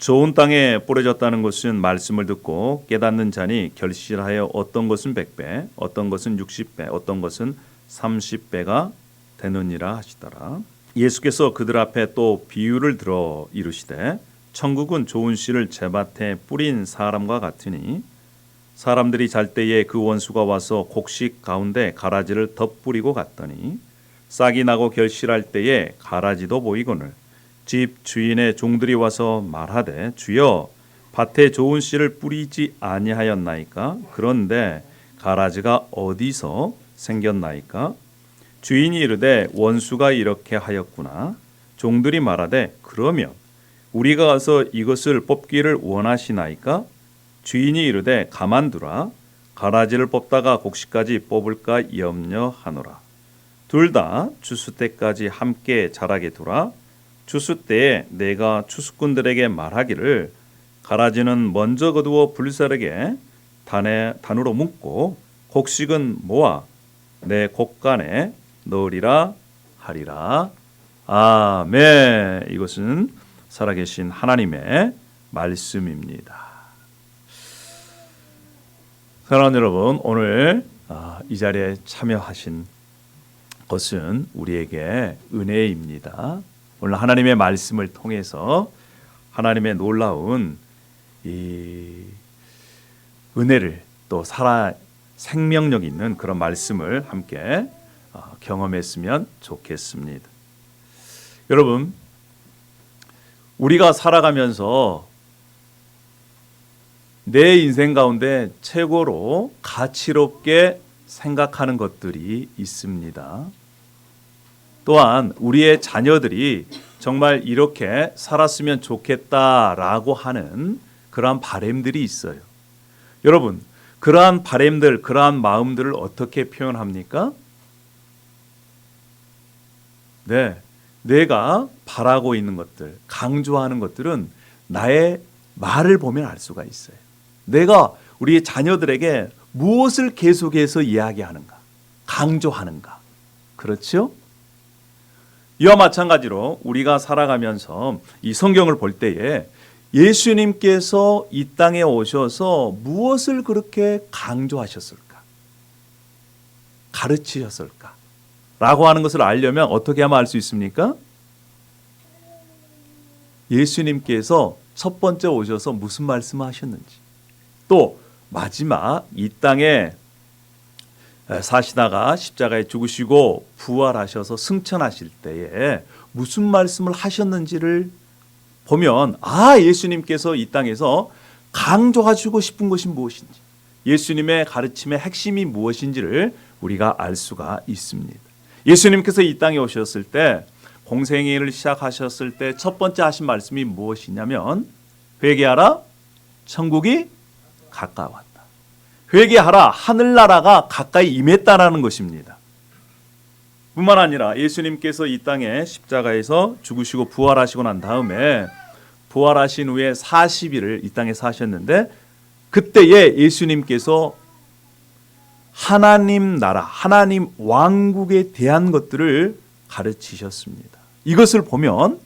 좋은 땅에 뿌려졌다는 것은 말씀을 듣고 깨닫는 자니 결실하여 어떤 것은 100배, 어떤 것은 60배, 어떤 것은 30배가 되느니라 하시더라. 예수께서 그들 앞에 또 비유를 들어 이르시되 천국은 좋은 씨를 제밭에 뿌린 사람과 같으니 사람들이 잘 때에 그 원수가 와서 곡식 가운데 가라지를 덧뿌리고 갔더니 싹이 나고 결실할 때에 가라지도 보이거늘 집 주인의 종들이 와서 말하되 주여 밭에 좋은 씨를 뿌리지 아니하였나이까? 그런데 가라지가 어디서 생겼나이까? 주인이 이르되 원수가 이렇게 하였구나. 종들이 말하되 그러면 우리가 가서 이것을 뽑기를 원하시나이까? 주인이 이르되 가만두라. 가라지를 뽑다가 곡식까지 뽑을까 염려하노라. 둘 다 추수 때까지 함께 자라게 두라. 추수 때에 내가 추수꾼들에게 말하기를 가라지는 먼저 거두어 불사르게 단으로 묶고 곡식은 모아 내 곡간에 넣으리라 하리라. 아멘. 이것은 살아계신 하나님의 말씀입니다. 사랑하는 여러분, 오늘 이 자리에 참여하신 것은 우리에게 은혜입니다. 오늘 하나님의 말씀을 통해서 하나님의 놀라운 이 은혜를 또 생명력 있는 그런 말씀을 함께 경험했으면 좋겠습니다. 여러분, 우리가 살아가면서 내 인생 가운데 최고로 가치롭게 생각하는 것들이 있습니다. 또한 우리의 자녀들이 정말 이렇게 살았으면 좋겠다라고 하는 그러한 바람들이 있어요. 여러분, 그러한 바람들, 그러한 마음들을 어떻게 표현합니까? 네, 내가 바라고 있는 것들, 강조하는 것들은 나의 말을 보면 알 수가 있어요. 내가 우리 자녀들에게 무엇을 계속해서 이야기하는가, 강조하는가. 그렇죠? 이와 마찬가지로 우리가 살아가면서 이 성경을 볼 때에 예수님께서 이 땅에 오셔서 무엇을 그렇게 강조하셨을까? 가르치셨을까? 라고 하는 것을 알려면 어떻게 하면 알 수 있습니까? 예수님께서 첫 번째 오셔서 무슨 말씀을 하셨는지, 또 마지막 이 땅에 사시다가 십자가에 죽으시고 부활하셔서 승천하실 때에 무슨 말씀을 하셨는지를 보면 예수님께서 이 땅에서 강조하시고 싶은 것이 무엇인지, 예수님의 가르침의 핵심이 무엇인지를 우리가 알 수가 있습니다. 예수님께서 이 땅에 오셨을 때, 공생애를 시작하셨을 때 첫 번째 하신 말씀이 무엇이냐면 회개하라, 천국이 가까웠다. 회개하라, 하늘나라가 가까이 임했다라는 것입니다. 뿐만 아니라 예수님께서 이 땅에 십자가에서 죽으시고 부활하시고 난 다음에 부활하신 후에 40일을 이 땅에 사셨는데, 그때에 예수님께서 하나님 나라, 하나님 왕국에 대한 것들을 가르치셨습니다. 이것을 보면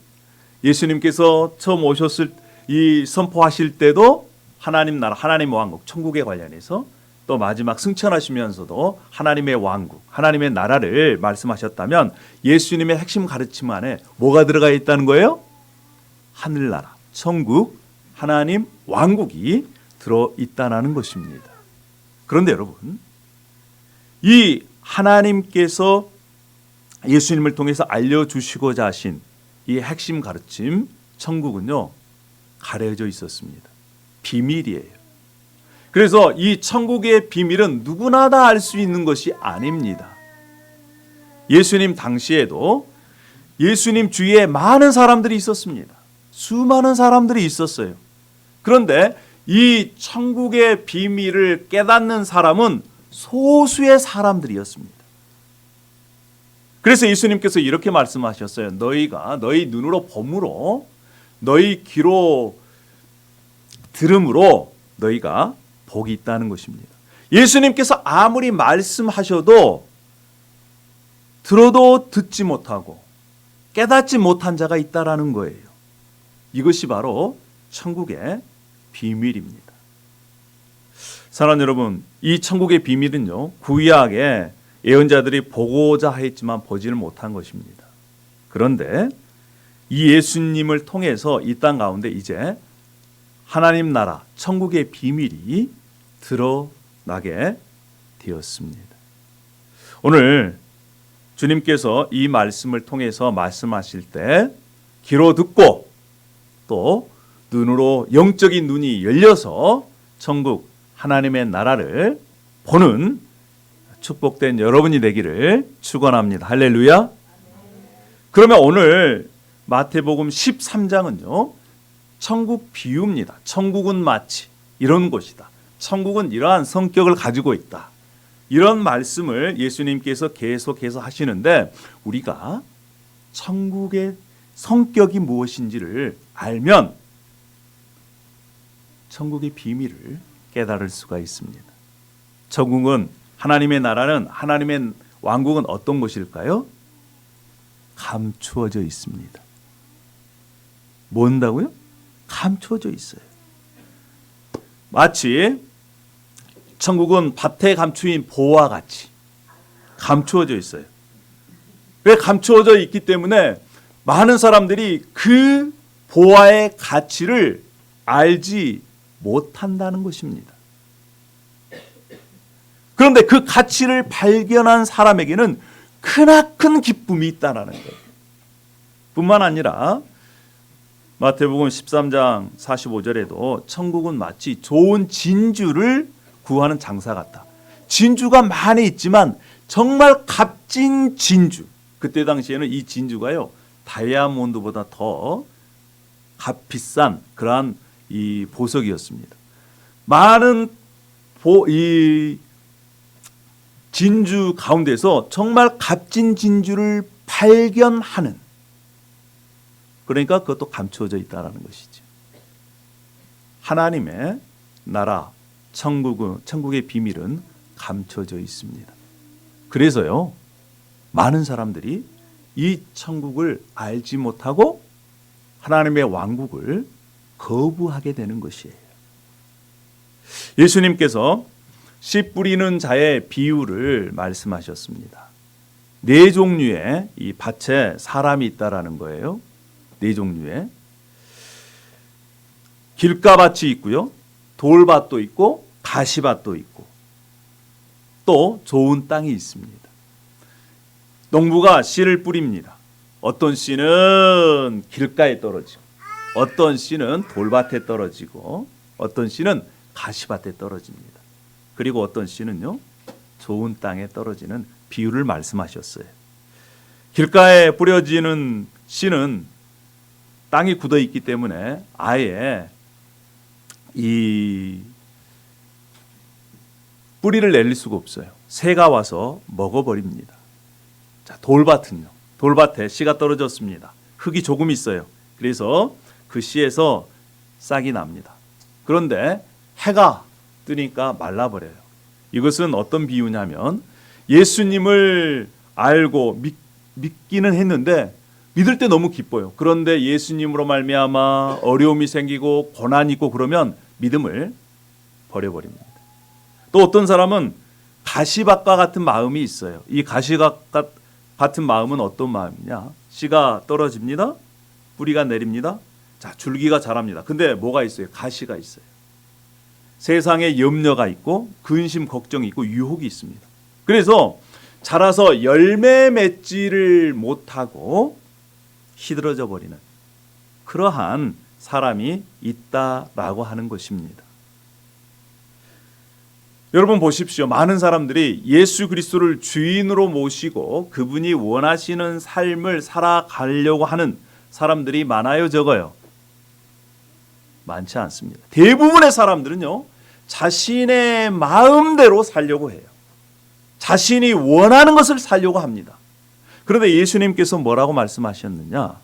예수님께서 처음 오셨을 이 선포하실 때도 하나님 나라, 하나님 왕국, 천국에 관련해서, 또 마지막 승천하시면서도 하나님의 왕국, 하나님의 나라를 말씀하셨다면 예수님의 핵심 가르침 안에 뭐가 들어가 있다는 거예요? 하늘나라, 천국, 하나님 왕국이 들어있다는 것입니다. 그런데 여러분, 이 하나님께서 예수님을 통해서 알려주시고자 하신 이 핵심 가르침, 천국은요, 가려져 있었습니다. 비밀이에요. 그래서 이 천국의 비밀은 누구나 다 알 수 있는 것이 아닙니다. 예수님 당시에도 예수님 주위에 많은 사람들이 있었습니다. 수많은 사람들이 있었어요. 그런데 이 천국의 비밀을 깨닫는 사람은 소수의 사람들이었습니다. 그래서 예수님께서 이렇게 말씀하셨어요. 너희가 너희 눈으로 봄으로, 너희 귀로 들음으로 너희가 복이 있다는 것입니다. 예수님께서 아무리 말씀하셔도 들어도 듣지 못하고 깨닫지 못한 자가 있다라는 거예요. 이것이 바로 천국의 비밀입니다. 사랑하는 여러분, 이 천국의 비밀은요, 구약에 예언자들이 보고자 했지만 보지를 못한 것입니다. 그런데 이 예수님을 통해서 이 땅 가운데 이제 하나님 나라 천국의 비밀이 드러나게 되었습니다. 오늘 주님께서 이 말씀을 통해서 말씀하실 때 귀로 듣고 또 눈으로 영적인 눈이 열려서 천국 하나님의 나라를 보는 축복된 여러분이 되기를 축원합니다. 할렐루야. 그러면 오늘 마태복음 13장은요, 천국 비유입니다. 천국은 마치 이런 곳이다. 천국은 이러한 성격을 가지고 있다. 이런 말씀을 예수님께서 계속해서 하시는데 우리가 천국의 성격이 무엇인지를 알면 천국의 비밀을 깨달을 수가 있습니다. 천국은 하나님의 나라는 하나님의 왕국은 어떤 곳일까요? 감추어져 있습니다. 뭔다고요? 감추어져 있어요. 마치 천국은 밭에 감추인 보와 같이 감추어져 있어요. 왜 감추어져 있기 때문에 많은 사람들이 그 보화의 가치를 알지 못한다는 것입니다. 그런데 그 가치를 발견한 사람에게는 크나큰 기쁨이 있다는 거예요. 뿐만 아니라 마태복음 13장 45절에도 천국은 마치 좋은 진주를 구하는 장사 같다. 진주가 많이 있지만 정말 값진 진주. 그때 당시에는 이 진주가요, 다이아몬드보다 더 값비싼 그러한 이 보석이었습니다. 많은 이 진주 가운데서 정말 값진 진주를 발견하는, 그러니까 그것도 감추어져 있다는 것이죠. 하나님의 나라, 천국의 비밀은 감춰져 있습니다. 그래서요, 많은 사람들이 이 천국을 알지 못하고 하나님의 왕국을 거부하게 되는 것이에요. 예수님께서 씨 뿌리는 자의 비유를 말씀하셨습니다. 네 종류의 이 밭에 사람이 있다라는 거예요. 네 종류의 길가밭이 있고요, 돌밭도 있고 가시밭도 있고 또 좋은 땅이 있습니다. 농부가 씨를 뿌립니다. 어떤 씨는 길가에 떨어지고 어떤 씨는 돌밭에 떨어지고 어떤 씨는 가시밭에 떨어집니다. 그리고 어떤 씨는요, 좋은 땅에 떨어지는 비유를 말씀하셨어요. 길가에 뿌려지는 씨는 땅이 굳어 있기 때문에 아예 이 뿌리를 내릴 수가 없어요. 새가 와서 먹어버립니다. 자, 돌밭은요, 돌밭에 씨가 떨어졌습니다. 흙이 조금 있어요. 그래서 그 씨에서 싹이 납니다. 그런데 해가 뜨니까 말라버려요. 이것은 어떤 비유냐면 예수님을 알고 믿기는 했는데 믿을 때 너무 기뻐요. 그런데 예수님으로 말미암아 어려움이 생기고 고난이 있고 그러면 믿음을 버려버립니다. 또 어떤 사람은 가시밭과 같은 마음이 있어요. 이 가시밭 같은 마음은 어떤 마음이냐? 씨가 떨어집니다. 뿌리가 내립니다. 자, 줄기가 자랍니다. 근데 뭐가 있어요? 가시가 있어요. 세상에 염려가 있고 근심 걱정이 있고 유혹이 있습니다. 그래서 자라서 열매 맺지를 못하고 시들어져 버리는 그러한 사람이 있다라고 하는 것입니다. 여러분 보십시오. 많은 사람들이 예수 그리스도를 주인으로 모시고 그분이 원하시는 삶을 살아가려고 하는 사람들이 많아요, 적어요? 많지 않습니다. 대부분의 사람들은요, 자신의 마음대로 살려고 해요. 자신이 원하는 것을 살려고 합니다. 그런데 예수님께서 뭐라고 말씀하셨느냐?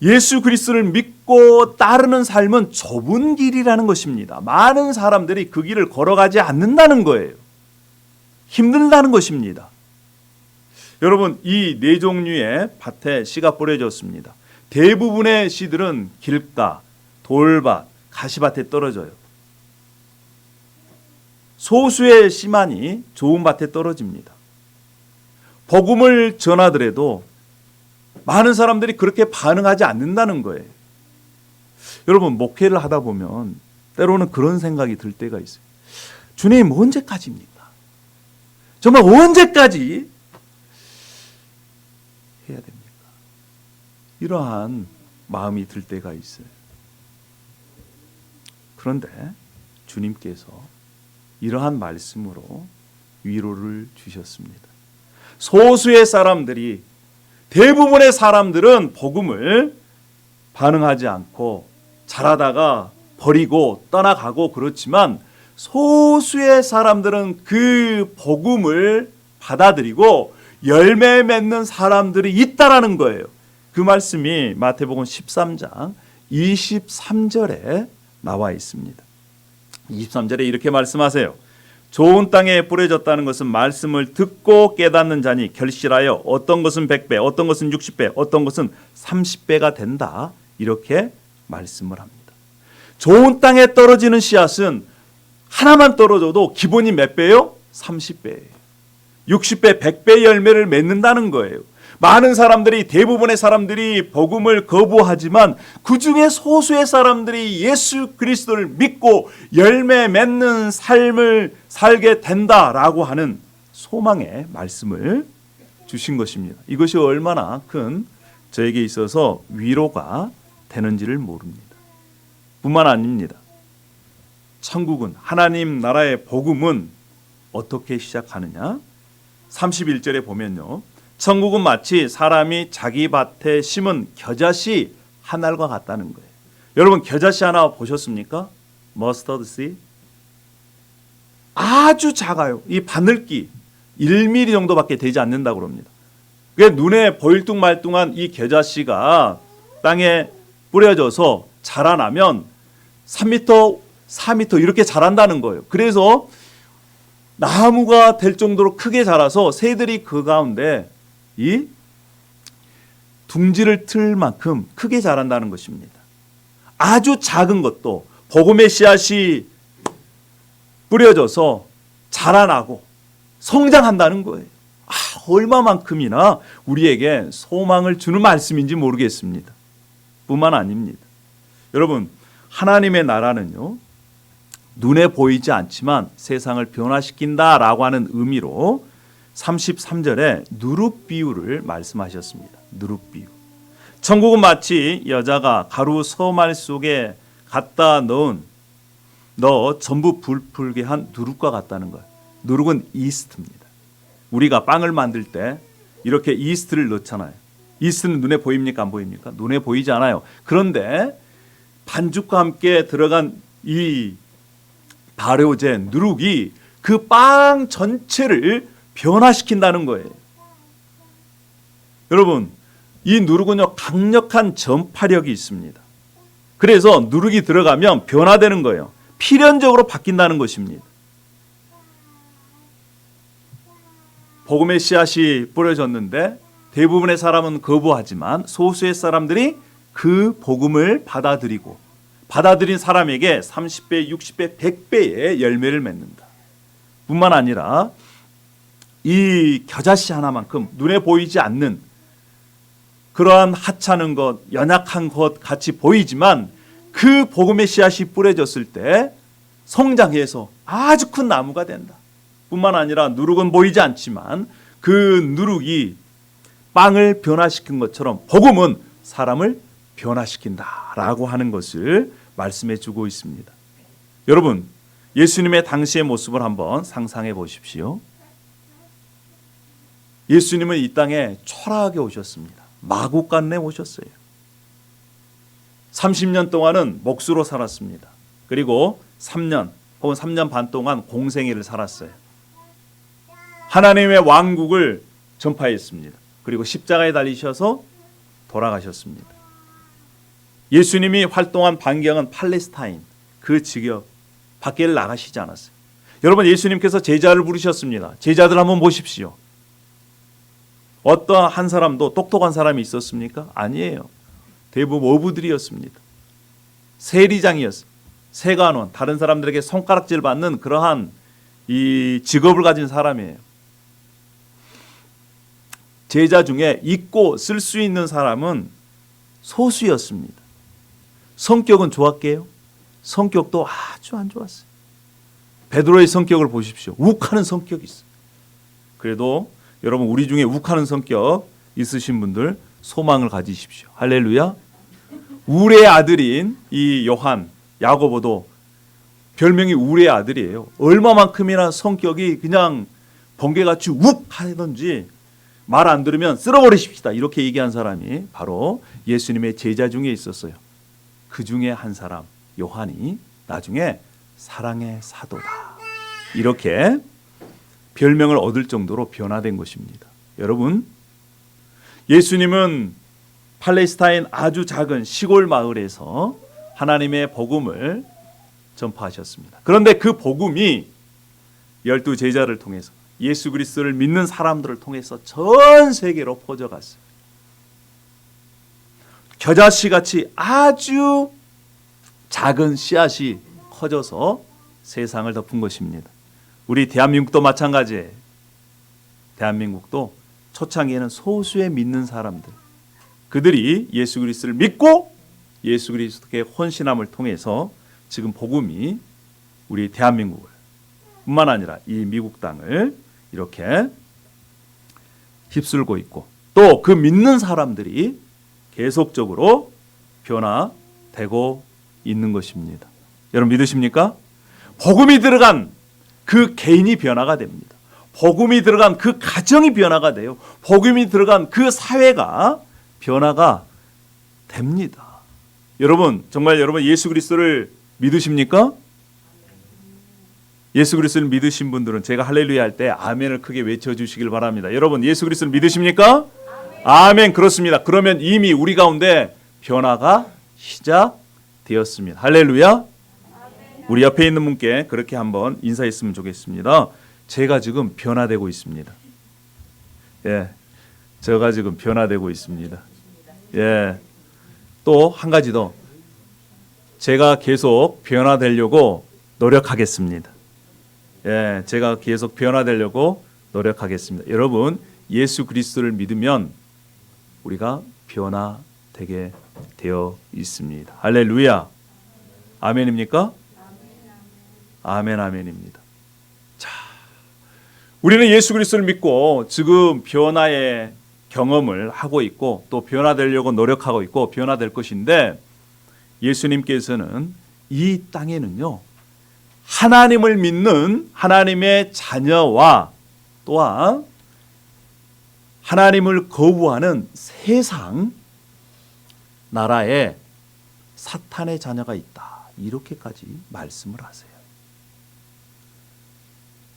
예수 그리스도를 믿고 따르는 삶은 좁은 길이라는 것입니다. 많은 사람들이 그 길을 걸어가지 않는다는 거예요. 힘들다는 것입니다. 여러분, 이 네 종류의 밭에 씨가 뿌려졌습니다. 대부분의 씨들은 길가, 돌밭, 가시밭에 떨어져요. 소수의 씨만이 좋은 밭에 떨어집니다. 복음을 전하더라도 많은 사람들이 그렇게 반응하지 않는다는 거예요. 여러분, 목회를 하다 보면 때로는 그런 생각이 들 때가 있어요. 주님, 언제까지입니까? 정말 언제까지 해야 됩니까? 이러한 마음이 들 때가 있어요. 그런데 주님께서 이러한 말씀으로 위로를 주셨습니다. 소수의 사람들이, 대부분의 사람들은 복음을 반응하지 않고 잘하다가 버리고 떠나가고 그렇지만 소수의 사람들은 그 복음을 받아들이고 열매 맺는 사람들이 있다라는 거예요. 그 말씀이 마태복음 13장 23절에 나와 있습니다. 23절에 이렇게 말씀하세요. 좋은 땅에 뿌려졌다는 것은 말씀을 듣고 깨닫는 자니 결실하여 어떤 것은 100배, 어떤 것은 60배, 어떤 것은 30배가 된다. 이렇게 말씀을 합니다. 좋은 땅에 떨어지는 씨앗은 하나만 떨어져도 기본이 몇 배요? 30배예요. 60배, 100배 열매를 맺는다는 거예요. 많은 사람들이, 대부분의 사람들이 복음을 거부하지만 그 중에 소수의 사람들이 예수 그리스도를 믿고 열매 맺는 삶을 살게 된다라고 하는 소망의 말씀을 주신 것입니다. 이것이 얼마나 큰 저에게 있어서 위로가 되는지를 모릅니다. 뿐만 아닙니다. 천국은, 하나님 나라의 복음은 어떻게 시작하느냐? 31절에 보면요, 천국은 마치 사람이 자기 밭에 심은 겨자씨 한 알과 같다는 거예요. 여러분, 겨자씨 하나 보셨습니까? 머스터드 씨 아주 작아요. 이 바늘기 1mm 정도밖에 되지 않는다고 그럽니다. 그게 눈에 보일 둥 말 둥한 이 겨자씨가 땅에 뿌려져서 자라나면 3m, 4m 이렇게 자란다는 거예요. 그래서 나무가 될 정도로 크게 자라서 새들이 그 가운데 이 둥지를 틀 만큼 크게 자란다는 것입니다. 아주 작은 것도 복음의 씨앗이 뿌려져서 자라나고 성장한다는 거예요. 얼마만큼이나 우리에게 소망을 주는 말씀인지 모르겠습니다. 뿐만 아닙니다. 여러분, 하나님의 나라는요, 눈에 보이지 않지만 세상을 변화시킨다라고 하는 의미로 33절에 누룩 비유를 말씀하셨습니다. 누룩 비유. 천국은 마치 여자가 가루 서말 속에 갖다 넣어 전부 불풀게 한 누룩과 같다는 거예요. 누룩은 이스트입니다. 우리가 빵을 만들 때 이렇게 이스트를 넣잖아요. 이스트는 눈에 보입니까? 안 보입니까? 눈에 보이지 않아요. 그런데 반죽과 함께 들어간 이 발효제 누룩이 그 빵 전체를 변화시킨다는 거예요. 여러분, 이 누룩은요, 강력한 전파력이 있습니다. 그래서 누룩이 들어가면 변화되는 거예요. 필연적으로 바뀐다는 것입니다. 복음의 씨앗이 뿌려졌는데 대부분의 사람은 거부하지만 소수의 사람들이 그 복음을 받아들인 사람에게 30배, 60배, 100배의 열매를 맺는다. 뿐만 아니라 이 겨자씨 하나만큼 눈에 보이지 않는 그러한 하찮은 것, 연약한 것 같이 보이지만 그 복음의 씨앗이 뿌려졌을 때 성장해서 아주 큰 나무가 된다. 뿐만 아니라 누룩은 보이지 않지만 그 누룩이 빵을 변화시킨 것처럼 복음은 사람을 변화시킨다라고 하는 것을 말씀해 주고 있습니다. 여러분, 예수님의 당시의 모습을 한번 상상해 보십시오. 예수님은 이 땅에 초라하게 오셨습니다. 마구간에 오셨어요. 30년 동안은 목수로 살았습니다. 그리고 3년 혹은 3년 반 동안 공생애를 살았어요. 하나님의 왕국을 전파했습니다. 그리고 십자가에 달리셔서 돌아가셨습니다. 예수님이 활동한 반경은 팔레스타인, 그 지역 밖에를 나가시지 않았어요. 여러분, 예수님께서 제자를 부르셨습니다. 제자들 한번 보십시오. 어떠한 사람도 똑똑한 사람이 있었습니까? 아니에요. 대부분 어부들이었습니다. 세리장이었어요. 세관원, 다른 사람들에게 손가락질 받는 그러한 이 직업을 가진 사람이에요. 제자 중에 읽고 쓸 수 있는 사람은 소수였습니다. 성격은 좋았게요? 성격도 아주 안 좋았어요. 베드로의 성격을 보십시오. 욱하는 성격이 있어요. 그래도 여러분 우리 중에 욱하는 성격 있으신 분들 소망을 가지십시오. 할렐루야. 울의 아들인 이 요한, 야고보도 별명이 울의 아들이에요. 얼마만큼이나 성격이 그냥 번개같이 욱 하던지 말 안 들으면 쓸어버리십시다 이렇게 얘기한 사람이 바로 예수님의 제자 중에 있었어요. 그 중에 한 사람 요한이 나중에 사랑의 사도다 이렇게 별명을 얻을 정도로 변화된 것입니다. 여러분, 예수님은 팔레스타인 아주 작은 시골 마을에서 하나님의 복음을 전파하셨습니다. 그런데 그 복음이 12 제자를 통해서 예수 그리스도를 믿는 사람들을 통해서 전 세계로 퍼져갔어요. 겨자씨같이 아주 작은 씨앗이 커져서 세상을 덮은 것입니다. 우리 대한민국도 마찬가지예요. 대한민국도 초창기에는 소수의 믿는 사람들, 그들이 예수 그리스도를 믿고 예수 그리스도께 헌신함을 통해서 지금 복음이 우리 대한민국을 뿐만 아니라 이 미국 땅을 이렇게 휩쓸고 있고 또 그 믿는 사람들이 계속적으로 변화되고 있는 것입니다. 여러분 믿으십니까? 복음이 들어간 그 개인이 변화가 됩니다. 복음이 들어간 그 가정이 변화가 돼요. 복음이 들어간 그 사회가 변화가 됩니다. 여러분 정말 여러분 예수 그리스도를 믿으십니까? 예수 그리스도를 믿으신 분들은 제가 할렐루야 할 때 아멘을 크게 외쳐주시길 바랍니다. 여러분 예수 그리스도를 믿으십니까? 아멘. 그렇습니다. 그러면 이미 우리 가운데 변화가 시작되었습니다. 할렐루야. 우리 옆에 있는 분께 그렇게 한번 인사했으면 좋겠습니다. 제가 지금 변화되고 있습니다. 예, 제가 지금 변화되고 있습니다. 예, 또 한 가지 더 제가 계속 변화되려고 노력하겠습니다. 예, 제가 계속 변화되려고 노력하겠습니다. 여러분, 예수 그리스도를 믿으면 우리가 변화되게 되어 있습니다. 할렐루야. 아멘입니까? 아멘, 아멘입니다. 자, 우리는 예수 그리스도를 믿고 지금 변화의 경험을 하고 있고 또 변화되려고 노력하고 있고 변화될 것인데 예수님께서는 이 땅에는요 하나님을 믿는 하나님의 자녀와 또한 하나님을 거부하는 세상 나라에 사탄의 자녀가 있다 이렇게까지 말씀을 하세요.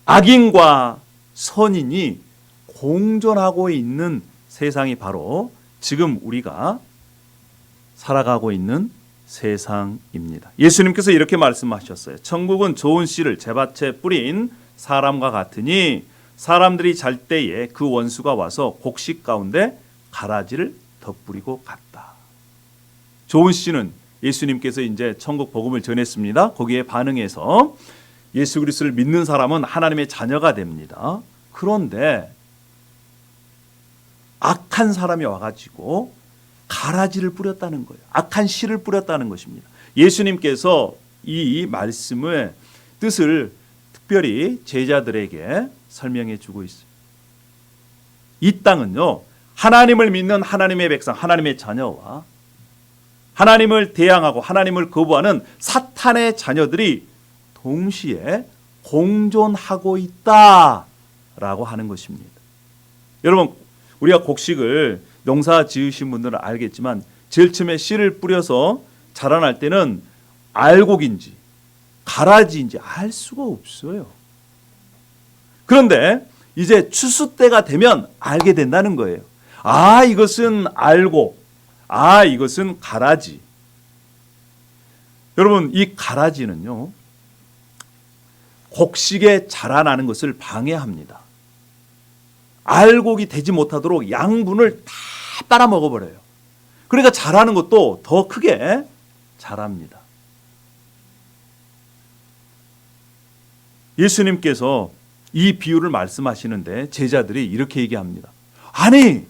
악인과 선인이 공존하고 있는 세상이 바로 지금 우리가 살아가고 있는 세상입니다. 예수님께서 이렇게 말씀하셨어요. 천국은 좋은 씨를 제밭에 뿌린 사람과 같으니 사람들이 잘 때에 그 원수가 와서 곡식 가운데 가라지를 덧뿌리고 갔다. 좋은 씨는 예수님께서 이제 천국 복음을 전했습니다. 거기에 반응해서 예수 그리스도를 믿는 사람은 하나님의 자녀가 됩니다. 그런데 악한 사람이 와가지고 가라지를 뿌렸다는 거예요. 악한 씨를 뿌렸다는 것입니다. 예수님께서 이 말씀의 뜻을 특별히 제자들에게 설명해 주고 있어요. 이 땅은요 하나님을 믿는 하나님의 백성, 하나님의 자녀와 하나님을 대항하고 하나님을 거부하는 사탄의 자녀들이 동시에 공존하고 있다라고 하는 것입니다. 여러분 우리가 곡식을 농사 지으신 분들은 알겠지만 제일 처음에 씨를 뿌려서 자라날 때는 알곡인지 가라지인지 알 수가 없어요. 그런데 이제 추수 때가 되면 알게 된다는 거예요. 아, 이것은 알곡, 아, 이것은 가라지. 여러분 이 가라지는요 곡식에 자라나는 것을 방해합니다. 알곡이 되지 못하도록 양분을 다 빨아 먹어버려요. 그러니까 잘하는 것도 더 크게 잘합니다. 예수님께서 이 비유를 말씀하시는데 제자들이 이렇게 얘기합니다. 아니,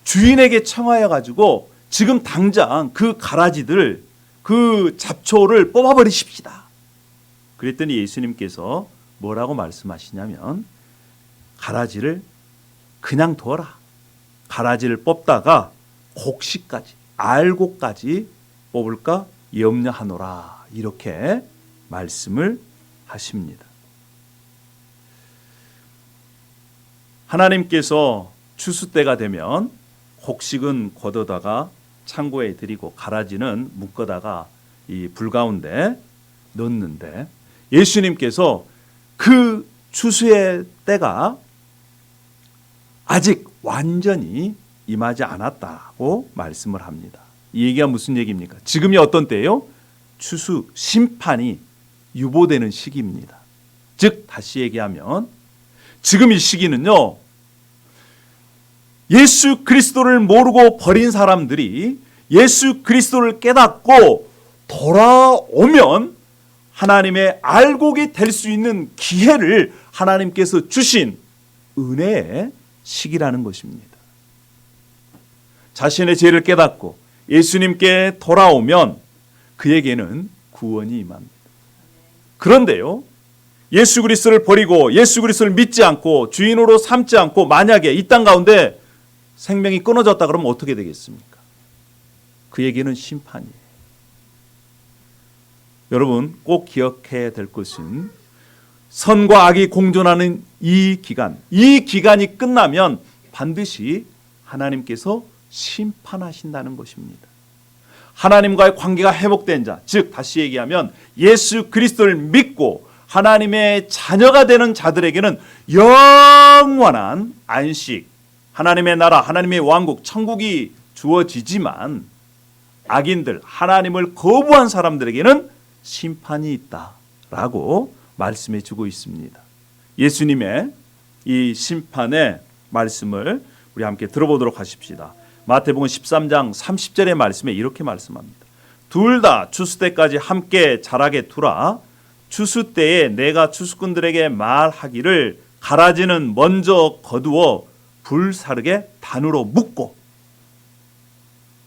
주인에게 청하여 가지고 지금 당장 그 가라지들, 그 잡초를 뽑아버리십시다. 그랬더니 예수님께서 뭐라고 말씀하시냐면 가라지를 그냥 둬라. 가라지를 뽑다가 곡식까지, 알곡까지 뽑을까 염려하노라. 이렇게 말씀을 하십니다. 하나님께서 추수 때가 되면 곡식은 걷어다가 창고에 들이고 가라지는 묶어다가 이 불 가운데 넣는데 예수님께서 그 추수의 때가 아직 완전히 임하지 않았다고 말씀을 합니다. 이 얘기가 무슨 얘기입니까? 지금이 어떤 때예요? 추수 심판이 유보되는 시기입니다. 즉 다시 얘기하면 지금 이 시기는요, 예수 그리스도를 모르고 버린 사람들이 예수 그리스도를 깨닫고 돌아오면 하나님의 알곡이 될 수 있는 기회를 하나님께서 주신 은혜의 시기라는 것입니다. 자신의 죄를 깨닫고 예수님께 돌아오면 그에게는 구원이 임합니다. 그런데요, 예수 그리스도를 버리고 예수 그리스도를 믿지 않고 주인으로 삼지 않고 만약에 이 땅 가운데 생명이 끊어졌다 그러면 어떻게 되겠습니까? 그에게는 심판이에요. 여러분 꼭 기억해야 될 것은 선과 악이 공존하는 이 기간이 끝나면 반드시 하나님께서 심판하신다는 것입니다. 하나님과의 관계가 회복된 자, 즉 다시 얘기하면 예수 그리스도를 믿고 하나님의 자녀가 되는 자들에게는 영원한 안식, 하나님의 나라, 하나님의 왕국, 천국이 주어지지만 악인들, 하나님을 거부한 사람들에게는 심판이 있다라고 말씀해 주고 있습니다. 예수님의 이 심판의 말씀을 우리 함께 들어보도록 하십시다. 마태복음 13장 30절의 말씀에 이렇게 말씀합니다. 둘 다 추수 때까지 함께 자라게 두라. 추수 때에 내가 추수꾼들에게 말하기를 가라지는 먼저 거두어 불사르게 단으로 묶고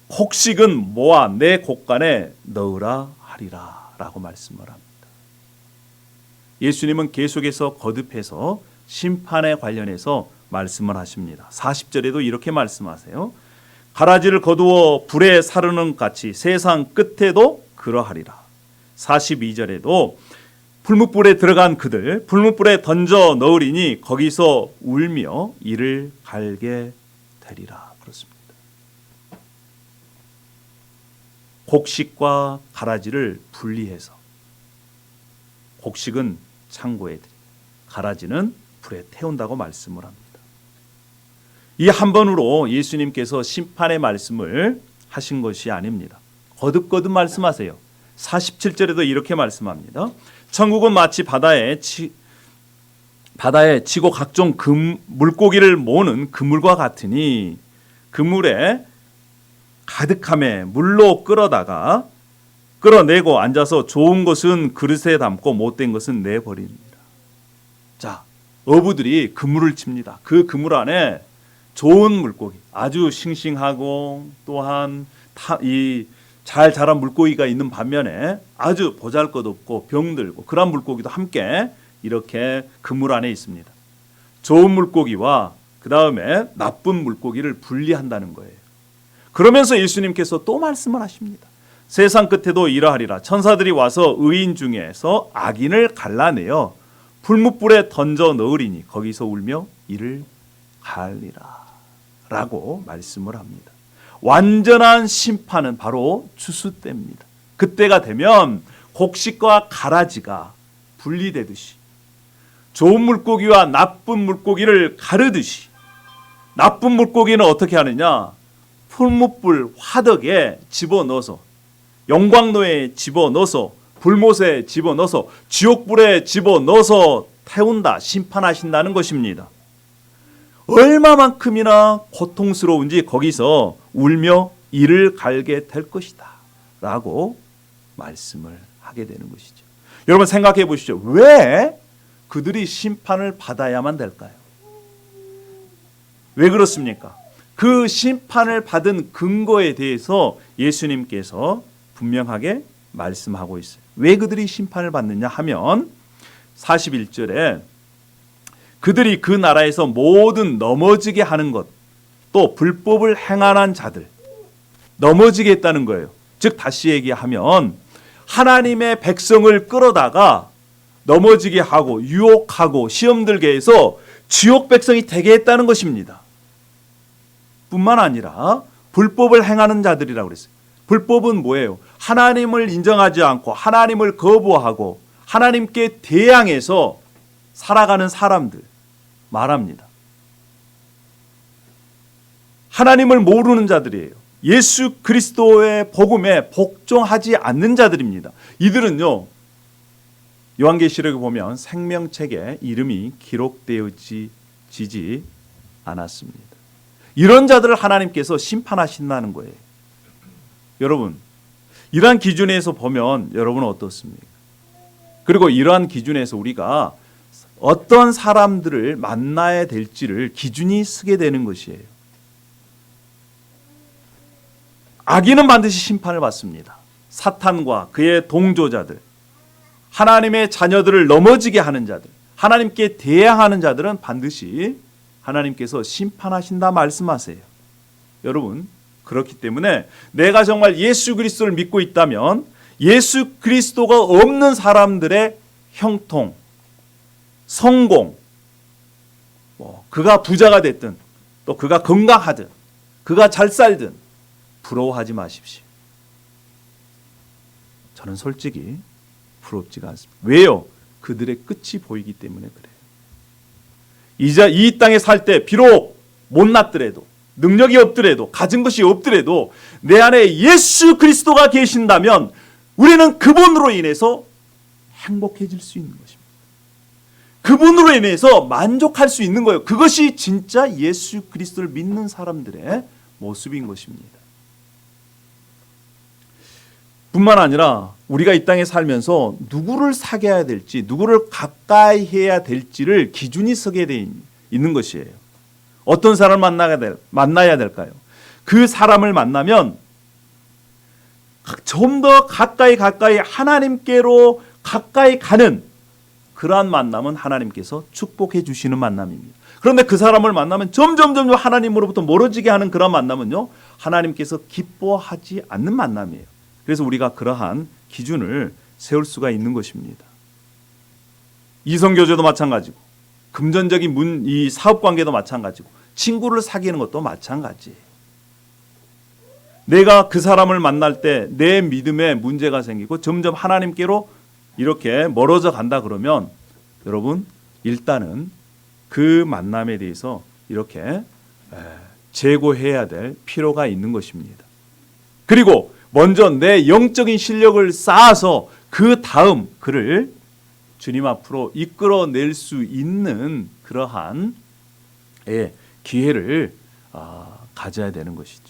곡식은 모아 내 곡간에 넣으라 하리라 라고 말씀을 합니다. 예수님은 계속해서 거듭해서 심판에 관련해서 말씀을 하십니다. 40절에도 이렇게 말씀하세요. 가라지를 거두어 불에 사르는 같이 세상 끝에도 그러하리라. 42절에도 풀무불에 들어간 그들 풀무불에 던져 넣으리니 거기서 울며 이를 갈게 되리라. 그렇습니다. 곡식과 가라지를 분리해서 곡식은 창고에 들이고 가라지는 불에 태운다고 말씀을 합니다. 이 한 번으로 예수님께서 심판의 말씀을 하신 것이 아닙니다. 거듭거듭 말씀하세요. 47절에도 이렇게 말씀합니다. 천국은 마치 바다에 치고 각종 물고기를 모으는 그물과 같으니 그물에 가득함에 물로 끌어내고 앉아서 좋은 것은 그릇에 담고 못된 것은 내버립니다. 자, 어부들이 그물을 칩니다. 그 그물 안에 좋은 물고기, 아주 싱싱하고 또한 잘 자란 물고기가 있는 반면에 아주 보잘것없고 병들고 그런 물고기도 함께 이렇게 그물 안에 있습니다. 좋은 물고기와 그 다음에 나쁜 물고기를 분리한다는 거예요. 그러면서 예수님께서 또 말씀을 하십니다. 세상 끝에도 이러하리라. 천사들이 와서 의인 중에서 악인을 갈라내어 풀무불에 던져 넣으리니 거기서 울며 이를 갈리라 라고 말씀을 합니다. 완전한 심판은 바로 추수 때입니다. 그때가 되면 곡식과 가라지가 분리되듯이 좋은 물고기와 나쁜 물고기를 가르듯이 나쁜 물고기는 어떻게 하느냐? 풀무불 화덕에 집어넣어서 영광로에 집어넣어서 불못에 집어넣어서 지옥불에 집어넣어서 태운다, 심판하신다는 것입니다. 얼마만큼이나 고통스러운지 거기서 울며 이를 갈게 될 것이다 라고 말씀을 하게 되는 것이죠. 여러분 생각해 보시죠. 왜 그들이 심판을 받아야만 될까요? 왜 그렇습니까? 그 심판을 받은 근거에 대해서 예수님께서 분명하게 말씀하고 있어요. 왜 그들이 심판을 받느냐 하면 41절에 그들이 그 나라에서 모든 넘어지게 하는 것, 또 불법을 행하는 자들, 넘어지게 했다는 거예요. 즉 다시 얘기하면 하나님의 백성을 끌어다가 넘어지게 하고 유혹하고 시험 들게 해서 지옥 백성이 되게 했다는 것입니다. 뿐만 아니라 불법을 행하는 자들이라고 그랬어요. 불법은 뭐예요? 하나님을 인정하지 않고 하나님을 거부하고 하나님께 대항해서 살아가는 사람들 말합니다. 하나님을 모르는 자들이에요. 예수 그리스도의 복음에 복종하지 않는 자들입니다. 이들은요, 요한계시록에 보면 생명책에 이름이 기록되어지지 않았습니다. 이런 자들을 하나님께서 심판하신다는 거예요. 여러분, 이러한 기준에서 보면 여러분은 어떻습니까? 그리고 이러한 기준에서 우리가 어떤 사람들을 만나야 될지를 기준이 서게 되는 것이에요. 악인은 반드시 심판을 받습니다. 사탄과 그의 동조자들, 하나님의 자녀들을 넘어지게 하는 자들, 하나님께 대항하는 자들은 반드시 하나님께서 심판하신다 말씀하세요. 여러분, 그렇기 때문에 내가 정말 예수 그리스도를 믿고 있다면 예수 그리스도가 없는 사람들의 형통, 성공, 그가 부자가 됐든 또 그가 건강하든 그가 잘 살든 부러워하지 마십시오. 저는 솔직히 부럽지가 않습니다. 왜요? 그들의 끝이 보이기 때문에 그래요. 이제 이 땅에 살 때 비록 못났더라도 능력이 없더라도 가진 것이 없더라도 내 안에 예수 그리스도가 계신다면 우리는 그분으로 인해서 행복해질 수 있는 것입니다. 그분으로 인해서 만족할 수 있는 거예요. 그것이 진짜 예수 그리스도를 믿는 사람들의 모습인 것입니다. 뿐만 아니라 우리가 이 땅에 살면서 누구를 사귀어야 될지, 누구를 가까이 해야 될지를 기준이 서게 돼 있는 것이에요. 어떤 사람을 만나야 될까요? 그 사람을 만나면 좀 더 가까이 하나님께로 가까이 가는 그러한 만남은 하나님께서 축복해 주시는 만남입니다. 그런데 그 사람을 만나면 점점 하나님으로부터 멀어지게 하는 그런 만남은요, 하나님께서 기뻐하지 않는 만남이에요. 그래서 우리가 그러한 기준을 세울 수가 있는 것입니다. 이성교제도 마찬가지고 금전적인 이 사업관계도 마찬가지고 친구를 사귀는 것도 마찬가지예요. 내가 그 사람을 만날 때 내 믿음에 문제가 생기고 점점 하나님께로 이렇게 멀어져 간다 그러면 여러분 일단은 그 만남에 대해서 이렇게 재고해야 될 필요가 있는 것입니다. 그리고 먼저 내 영적인 실력을 쌓아서 그 다음 그를 주님 앞으로 이끌어낼 수 있는 그러한 기회를 가져야 되는 것이죠.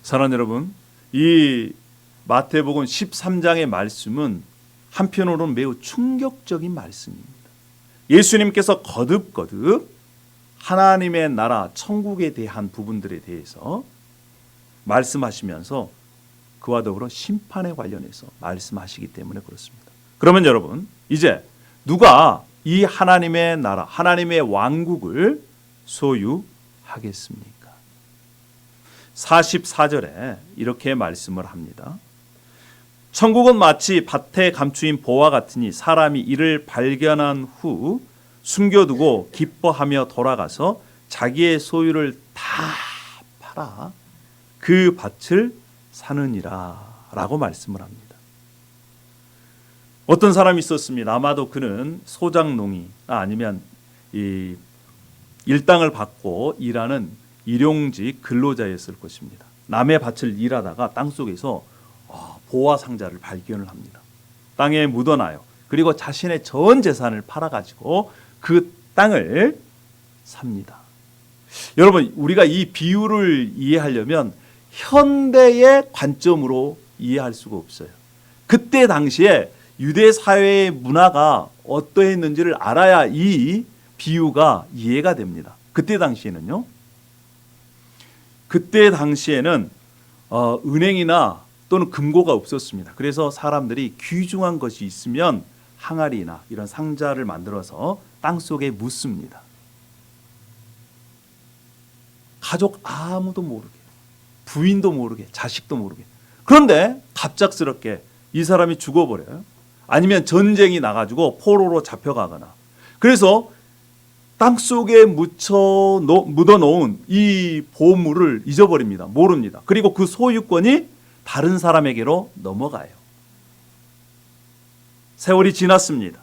사랑하는 여러분, 이 마태복음 13장의 말씀은 한편으로는 매우 충격적인 말씀입니다. 예수님께서 거듭 하나님의 나라, 천국에 대한 부분들에 대해서 말씀하시면서 그와 더불어 심판에 관련해서 말씀하시기 때문에 그렇습니다. 그러면 여러분, 이제 누가 이 하나님의 나라, 하나님의 왕국을 소유하겠습니까? 44절에 이렇게 말씀을 합니다. 천국은 마치 밭에 감추인 보화 같으니 사람이 이를 발견한 후 숨겨두고 기뻐하며 돌아가서 자기의 소유를 다 팔아 그 밭을 사느니라 라고 말씀을 합니다. 어떤 사람이 있었습니다. 아마도 그는 소작농이 아니면 이 일당을 받고 일하는 일용직 근로자였을 것입니다. 남의 밭을 일하다가 땅속에서 보화 상자를 발견을 합니다. 땅에 묻어놔요. 그리고 자신의 전 재산을 팔아가지고 그 땅을 삽니다. 여러분, 우리가 이 비유를 이해하려면 현대의 관점으로 이해할 수가 없어요. 그때 당시에 유대 사회의 문화가 어떠했는지를 알아야 이 비유가 이해가 됩니다. 그때 당시에는요. 그때 당시에는 은행이나 또는 금고가 없었습니다. 그래서 사람들이 귀중한 것이 있으면 항아리나 이런 상자를 만들어서 땅속에 묻습니다. 가족 아무도 모르게, 부인도 모르게, 자식도 모르게. 그런데 갑작스럽게 이 사람이 죽어버려요. 아니면 전쟁이 나가지고 포로로 잡혀가거나. 그래서 땅속에 묻어놓은 이 보물을 잊어버립니다. 모릅니다. 그리고 그 소유권이 다른 사람에게로 넘어가요. 세월이 지났습니다.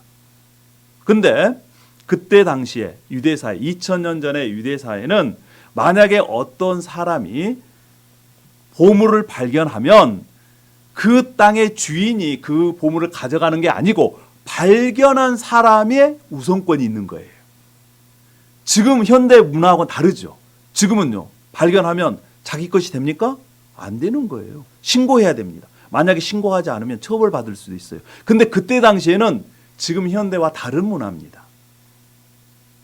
근데 그때 당시에 유대사회, 2000년 전의 유대사회는 만약에 어떤 사람이 보물을 발견하면 그 땅의 주인이 그 보물을 가져가는 게 아니고 발견한 사람의 우선권이 있는 거예요. 지금 현대 문화하고는 다르죠. 지금은요, 발견하면 자기 것이 됩니까? 안 되는 거예요. 신고해야 됩니다. 만약에 신고하지 않으면 처벌받을 수도 있어요. 근데 그때 당시에는 지금 현대와 다른 문화입니다.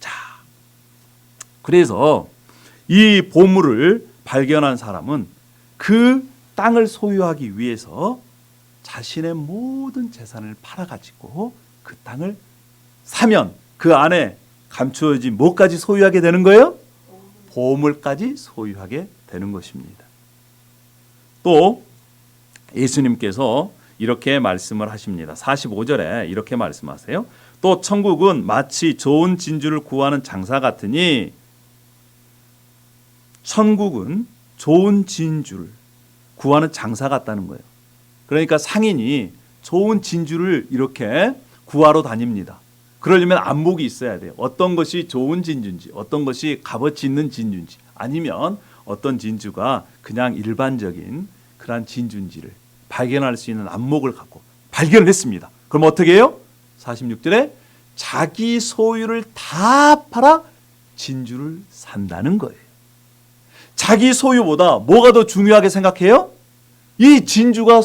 자, 그래서 이 보물을 발견한 사람은 그 땅을 소유하기 위해서 자신의 모든 재산을 팔아가지고 그 땅을 사면 그 안에 감추어진 뭐까지 소유하게 되는 거예요? 보물까지 소유하게 되는 것입니다. 또 예수님께서 이렇게 말씀을 하십니다. 45절에 이렇게 말씀하세요. 또 천국은 마치 좋은 진주를 구하는 장사 같으니, 천국은 좋은 진주를 구하는 장사 같다는 거예요. 그러니까 상인이 좋은 진주를 이렇게 구하러 다닙니다. 그러려면 안목이 있어야 돼요. 어떤 것이 좋은 진주인지, 어떤 것이 값어치 있는 진주인지, 아니면 어떤 진주가 그냥 일반적인 그런 진주인지를 발견할 수 있는 안목을 갖고 발견을 했습니다. 그럼 어떻게 해요? 46절에 자기 소유를 다 팔아 진주를 산다는 거예요. 자기 소유보다 뭐가 더 중요하게 생각해요? 이 진주가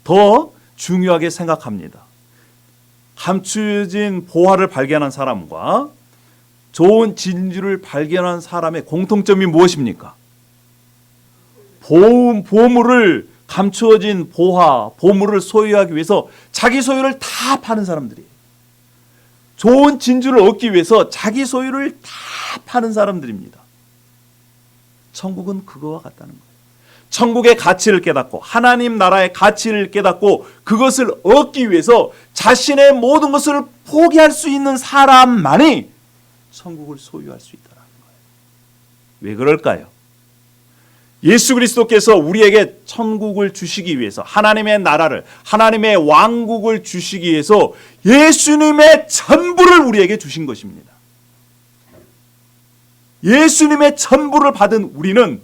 더 중요하게 생각합니다. 감추어진 보화를 발견한 사람과 좋은 진주를 발견한 사람의 공통점이 무엇입니까? 보물을, 감추어진 보물을 소유하기 위해서 자기 소유를 다 파는 사람들이에요. 좋은 진주를 얻기 위해서 자기 소유를 다 파는 사람들입니다. 천국은 그거와 같다는 거예요. 천국의 가치를 깨닫고 하나님 나라의 가치를 깨닫고 그것을 얻기 위해서 자신의 모든 것을 포기할 수 있는 사람만이 천국을 소유할 수 있다는 거예요. 왜 그럴까요? 예수 그리스도께서 우리에게 천국을 주시기 위해서, 하나님의 나라를, 하나님의 왕국을 주시기 위해서 예수님의 전부를 우리에게 주신 것입니다. 예수님의 전부를 받은 우리는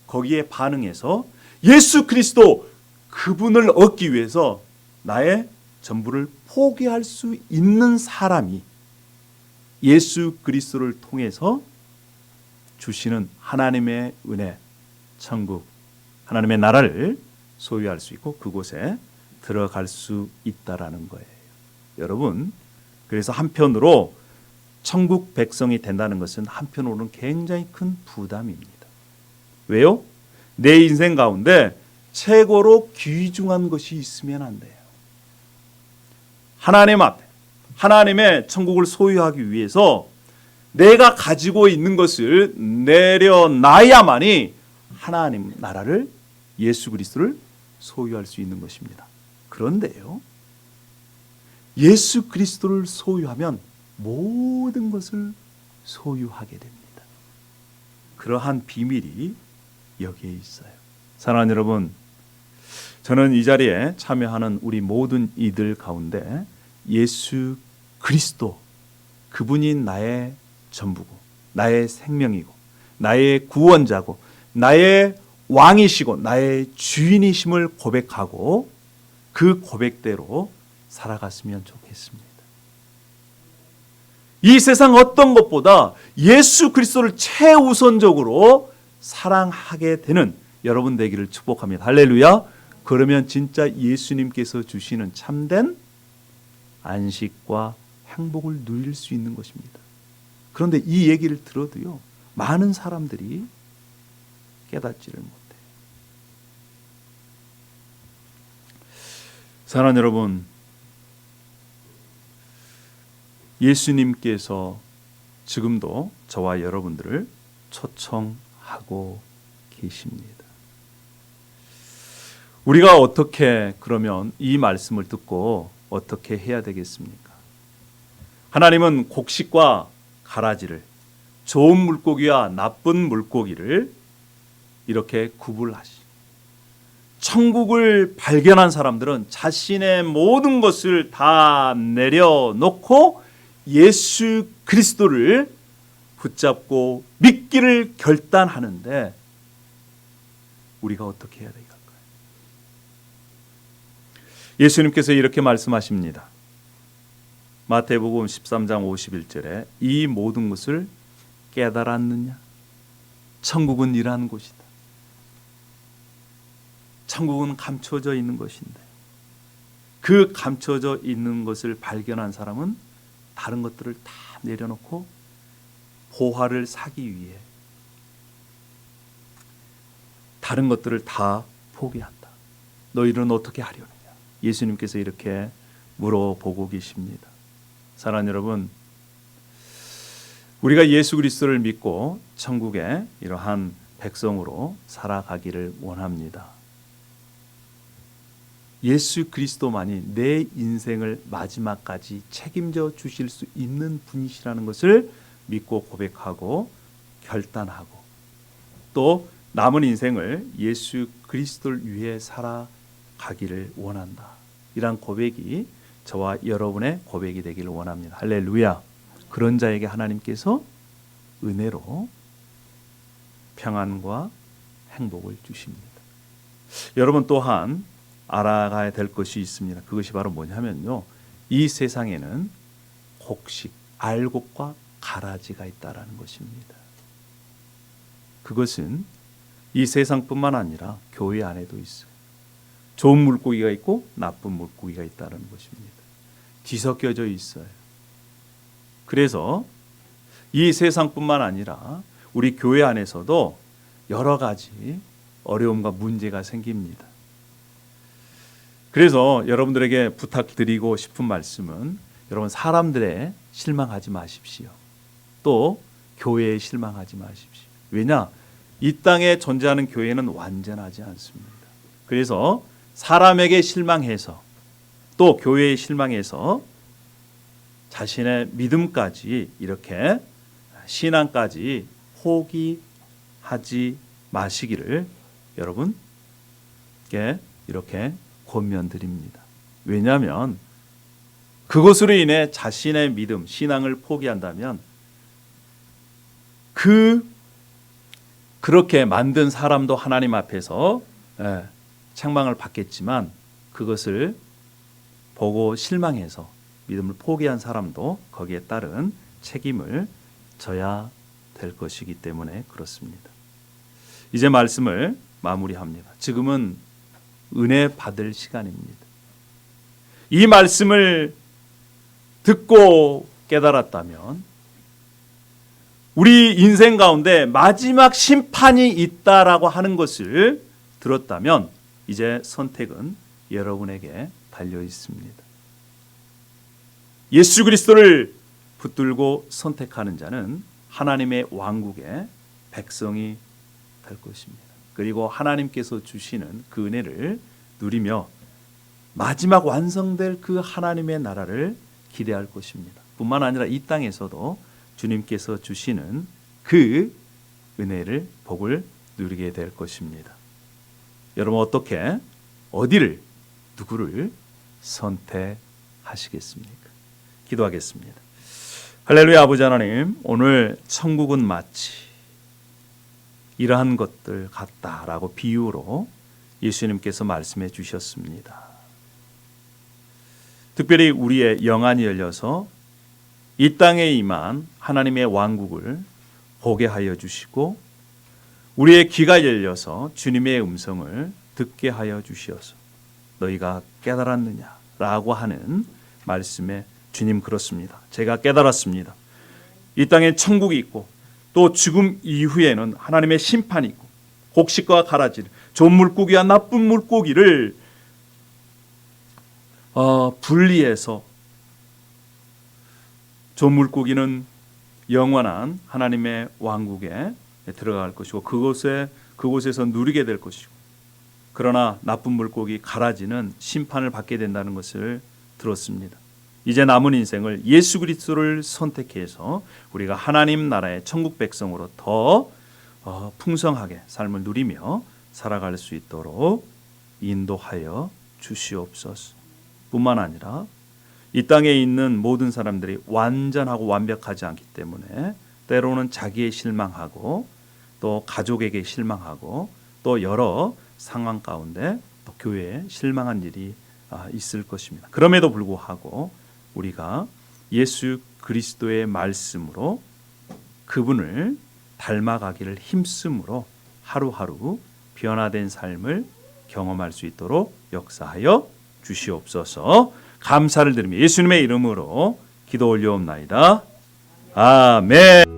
거기에 반응해서 예수 그리스도 그분을 얻기 위해서 나의 전부를 포기할 수 있는 사람이 예수 그리스도를 통해서 주시는 하나님의 은혜, 천국, 하나님의 나라를 소유할 수 있고 그곳에 들어갈 수 있다라는 거예요. 여러분, 그래서 한편으로 천국 백성이 된다는 것은 한편으로는 굉장히 큰 부담입니다. 왜요? 내 인생 가운데 최고로 귀중한 것이 있으면 안 돼요. 하나님 앞에, 하나님의 천국을 소유하기 위해서 내가 가지고 있는 것을 내려놔야만이 하나님 나라를, 예수 그리스도를 소유할 수 있는 것입니다. 그런데요, 예수 그리스도를 소유하면 모든 것을 소유하게 됩니다. 그러한 비밀이 여기에 있어요. 사랑하는 여러분, 저는 이 자리에 참여하는 우리 모든 이들 가운데 예수 그리스도, 그분이 나의 전부고 나의 생명이고 나의 구원자고 나의 왕이시고 나의 주인이심을 고백하고 그 고백대로 살아갔으면 좋겠습니다. 이 세상 어떤 것보다 예수 그리스도를 최우선적으로 사랑하게 되는 여러분 되기를 축복합니다. 할렐루야. 그러면 진짜 예수님께서 주시는 참된 안식과 행복을 누릴 수 있는 것입니다. 그런데 이 얘기를 들어도요, 많은 사람들이 깨닫지를 못해요. 사랑하는 여러분, 예수님께서 지금도 저와 여러분들을 초청하고 계십니다. 우리가 어떻게 그러면 이 말씀을 듣고 어떻게 해야 되겠습니까? 하나님은 곡식과 가라지를, 좋은 물고기와 나쁜 물고기를 이렇게 구분하시. 천국을 발견한 사람들은 자신의 모든 것을 다 내려놓고 예수 그리스도를 붙잡고 믿기를 결단하는데 우리가 어떻게 해야 될까요? 예수님께서 이렇게 말씀하십니다. 마태복음 13장 51절에 이 모든 것을 깨달았느냐? 천국은 이러한 곳이다. 천국은 감춰져 있는 것인데 그 감춰져 있는 것을 발견한 사람은 다른 것들을 다 내려놓고 보화를 사기 위해 다른 것들을 다 포기한다. 너희는 어떻게 하려느냐? 예수님께서 이렇게 물어보고 계십니다. 사랑하는 여러분, 우리가 예수 그리스도를 믿고 천국의 이러한 백성으로 살아가기를 원합니다. 예수 그리스도만이 내 인생을 마지막까지 책임져 주실 수 있는 분이시라는 것을 믿고 고백하고 결단하고 또 남은 인생을 예수 그리스도를 위해 살아가기를 원한다. 이러한 고백이 저와 여러분의 고백이 되기를 원합니다. 할렐루야. 그런 자에게 하나님께서 은혜로 평안과 행복을 주십니다. 여러분 또한 알아가야 될 것이 있습니다. 그것이 바로 뭐냐면요, 이 세상에는 곡식, 알곡과 가라지가 있다라는 것입니다. 그것은 이 세상뿐만 아니라 교회 안에도 있어요. 좋은 물고기가 있고 나쁜 물고기가 있다는 것입니다. 뒤섞여져 있어요. 그래서 이 세상뿐만 아니라 우리 교회 안에서도 여러 가지 어려움과 문제가 생깁니다. 그래서 여러분들에게 부탁드리고 싶은 말씀은 여러분 사람들에 실망하지 마십시오. 또 교회에 실망하지 마십시오. 왜냐? 이 땅에 존재하는 교회는 완전하지 않습니다. 그래서 사람에게 실망해서 또 교회에 실망해서 자신의 믿음까지 이렇게 신앙까지 포기하지 마시기를 여러분께 이렇게 권면드립니다. 왜냐하면 그것으로 인해 자신의 믿음, 신앙을 포기한다면 그렇게 만든 사람도 하나님 앞에서 책망을 받겠지만 그것을 보고 실망해서 믿음을 포기한 사람도 거기에 따른 책임을 져야 될 것이기 때문에 그렇습니다. 이제 말씀을 마무리합니다. 지금은 은혜 받을 시간입니다. 이 말씀을 듣고 깨달았다면 우리 인생 가운데 마지막 심판이 있다라고 하는 것을 들었다면 이제 선택은 여러분에게 달려 있습니다. 예수 그리스도를 붙들고 선택하는 자는 하나님의 왕국의 백성이 될 것입니다. 그리고 하나님께서 주시는 그 은혜를 누리며 마지막 완성될 그 하나님의 나라를 기대할 것입니다. 뿐만 아니라 이 땅에서도 주님께서 주시는 그 은혜를, 복을 누리게 될 것입니다. 여러분 어떻게, 어디를, 누구를 선택하시겠습니까? 기도하겠습니다. 할렐루야. 아버지 하나님, 오늘 천국은 마치 이러한 것들 같다라고 비유로 예수님께서 말씀해 주셨습니다. 특별히 우리의 영안이 열려서 이 땅에 임한 하나님의 왕국을 보게 하여 주시고 우리의 귀가 열려서 주님의 음성을 듣게 하여 주시어서 너희가 깨달았느냐라고 하는 말씀에 주님 그렇습니다. 제가 깨달았습니다. 이 땅에 천국이 있고 또 죽음 이후에는 하나님의 심판이 있고 곡식과 가라지, 좋은 물고기와 나쁜 물고기를 분리해서 좋은 물고기는 영원한 하나님의 왕국에 들어갈 것이고 그곳에서 누리게 될 것이고, 그러나 나쁜 물고기 가라지는 심판을 받게 된다는 것을 들었습니다. 이제 남은 인생을 예수 그리스도를 선택해서 우리가 하나님 나라의 천국 백성으로 더 풍성하게 삶을 누리며 살아갈 수 있도록 인도하여 주시옵소서. 뿐만 아니라 이 땅에 있는 모든 사람들이 완전하고 완벽하지 않기 때문에 때로는 자기에 실망하고 또 가족에게 실망하고 또 여러 상황 가운데 또 교회에 실망한 일이 있을 것입니다. 그럼에도 불구하고 우리가 예수 그리스도의 말씀으로 그분을 닮아가기를 힘쓰므로 하루하루 변화된 삶을 경험할 수 있도록 역사하여 주시옵소서. 감사를 드리며 예수님의 이름으로 기도 올려옵나이다. 아멘.